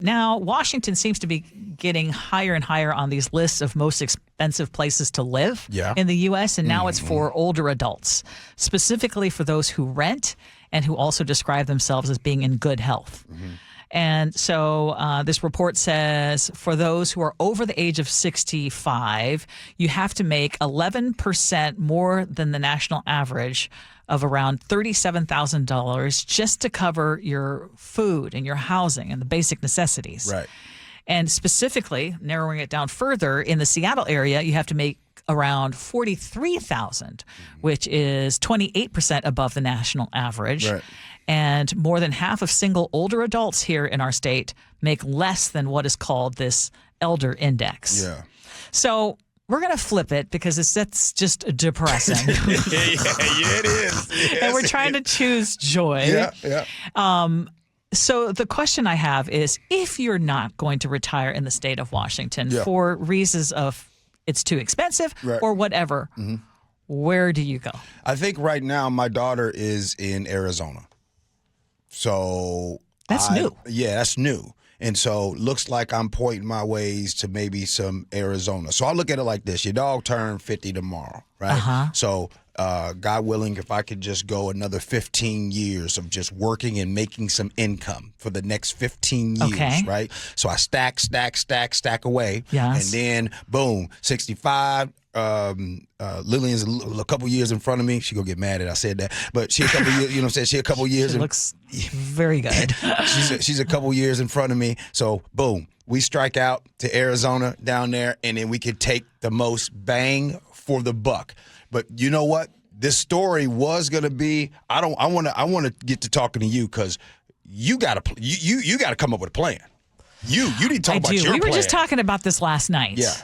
Now, Washington seems to be getting higher and higher on these lists of most expensive places to live in the U.S., and now it's for older adults, specifically for those who rent and who also describe themselves as being in good health. And so this report says for those who are over the age of 65, you have to make 11% more than the national average of around $37,000 just to cover your food and your housing and the basic necessities. Right. And specifically, narrowing it down further, in the Seattle area, you have to make around $43,000, which is 28% above the national average. Right. And more than half of single older adults here in our state make less than what is called this elder index. Yeah. So we're going to flip it because that's just depressing. it is. Yes, and we're trying to choose joy. Yeah. So the question I have is, if you're not going to retire in the state of Washington for reasons of it's too expensive or whatever, where do you go? I think right now my daughter is in Arizona. So that's new. Yeah, that's new. And so looks like I'm pointing my ways to maybe some Arizona. So I look at it like this. Your dog turned 50 tomorrow, right? So God willing, if I could just go another 15 years of just working and making some income for the next 15 years, right? So I stack away. Yes. And then, boom, 65. Lillian's a couple years in front of me. She gonna get mad that I said that, but she a couple years. You know what I'm saying? She a couple years. She looks very good. she's a couple years in front of me. So boom, we strike out to Arizona down there, and then we could take the most bang for the buck. But you know what? This story was gonna be. I want to get to talking to you because you gotta come up with a plan. You need to talk about your plan. We were just talking about this last night. Yeah.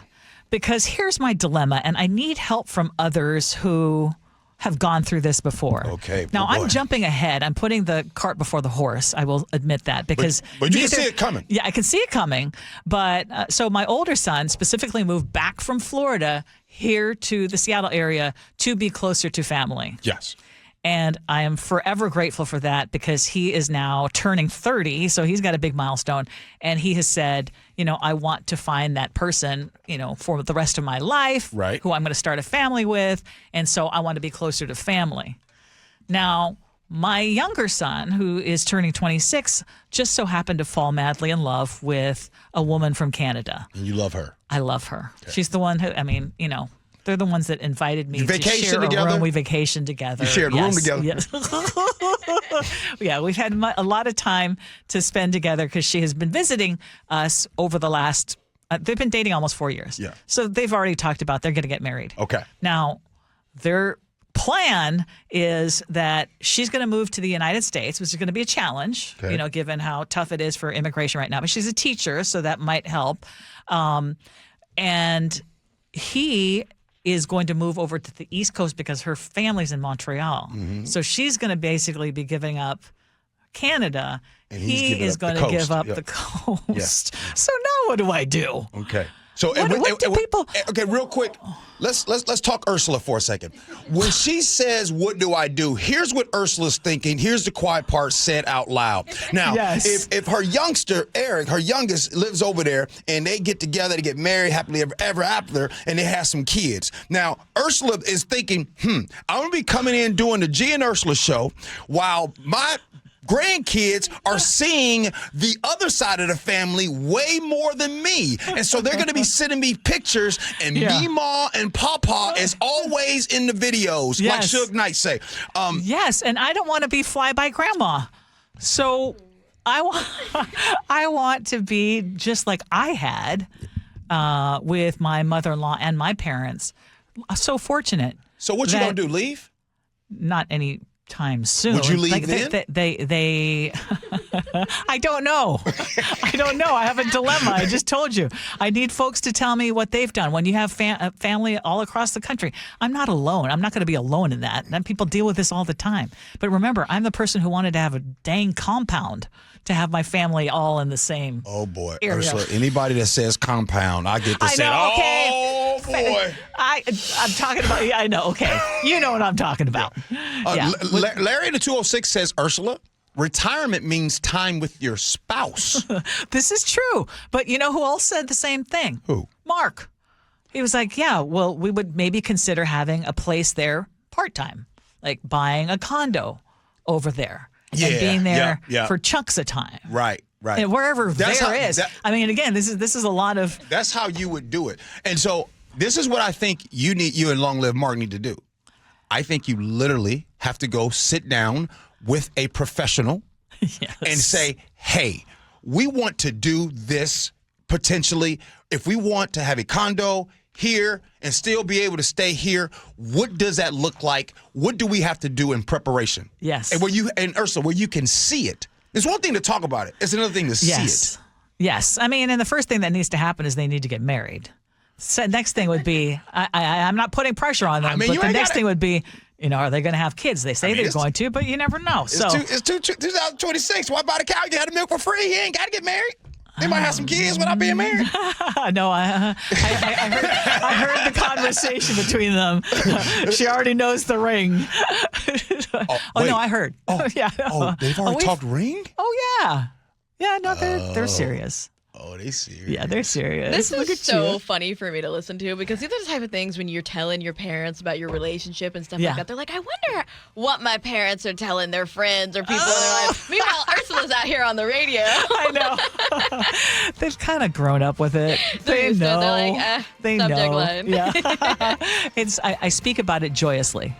Because here's my dilemma, and I need help from others who have gone through this before. Okay. Now, I'm jumping ahead. I'm putting the cart before the horse. I will admit that. Because but you can see it coming. Yeah, I can see it coming. But so my older son specifically moved back from Florida here to the Seattle area to be closer to family. Yes. And I am forever grateful for that because he is now turning 30, so he's got a big milestone. And he has said, I want to find that person, for the rest of my life, right, who I'm going to start a family with. And so I want to be closer to family. Now, my younger son, who is turning 26, just so happened to fall madly in love with a woman from Canada. And you love her. I love her. Okay. She's the one who, they're the ones that invited me to share together? a room. We vacationed together. You shared a room together? Yes. Yeah, we've had a lot of time to spend together because she has been visiting us over the last, they've been dating almost 4 years. Yeah. So they've already talked about they're going to get married. Okay. Now, their plan is that she's going to move to the United States, which is going to be a challenge, given how tough it is for immigration right now. But she's a teacher, so that might help. And he is going to move over to the East Coast because her family's in Montreal. Mm-hmm. So she's going to basically be giving up Canada. And he is going to give up the coast. Yeah. So now what do I do? Okay. So what do people? Okay, real quick, let's talk Ursula for a second. When she says, "What do I do?" Here's what Ursula's thinking. Here's the quiet part said out loud. Now, if her youngster Eric, her youngest, lives over there, and they get together to get married happily ever after, and they have some kids. Now, Ursula is thinking, I'm gonna be coming in doing the Gee and Ursula Show while my grandkids are seeing the other side of the family way more than me. And so they're going to be sending me pictures, and Meemaw and Pawpaw is always in the videos, like Suge Knight say. Yes, and I don't want to be fly by grandma. So I want to be just like I had with my mother-in-law and my parents. So fortunate. So what you going to do, leave? Not any time soon. Would you leave then? They I don't know. I have a dilemma. I just told you. I need folks to tell me what they've done. When you have family all across the country, I'm not alone. I'm not going to be alone in that. And people deal with this all the time. But remember, I'm the person who wanted to have a dang compound to have my family all in the same Oh, boy. area. Ursula, anybody that says compound, I get to say, okay. Oh, boy. I'm talking about, I know, okay. You know what I'm talking about. Larry in the 206 says, Ursula, retirement means time with your spouse. This is true. But you know who else said the same thing? Who? Mark. He was like, yeah, well, we would maybe consider having a place there part-time, like buying a condo over there and being there for chunks of time. Right. And wherever is. I mean, again, this is a lot of. That's how you would do it. And so this is what I think you and Long Live Mark need to do. I think you literally have to go sit down with a professional and say, hey, we want to do this potentially. If we want to have a condo here and still be able to stay here, what does that look like? What do we have to do in preparation? Yes. And Ursula, where you can see it. It's one thing to talk about it. It's another thing to see it. Yes. I mean, and the first thing that needs to happen is they need to get married. So next thing would be, I'm not putting pressure on them, but the next thing would be, are they going to have kids? They say they're going to, but you never know. It's 2026. Why buy the cow? You had the milk for free. You ain't got to get married. They might have some kids without being married. No, I heard the conversation between them. She already knows the ring. No, I heard. They've already talked ring? Oh, yeah. Yeah, no, they're serious. Oh, they serious. Yeah, they're serious. This is so funny for me to listen to because these are the type of things when you're telling your parents about your relationship and stuff like that. They're like, I wonder what my parents are telling their friends or people in their life. Meanwhile, Ursula's out here on the radio. I know. They've kind of grown up with it. They know. They're like, they subject know. line. Yeah. I speak about it joyously.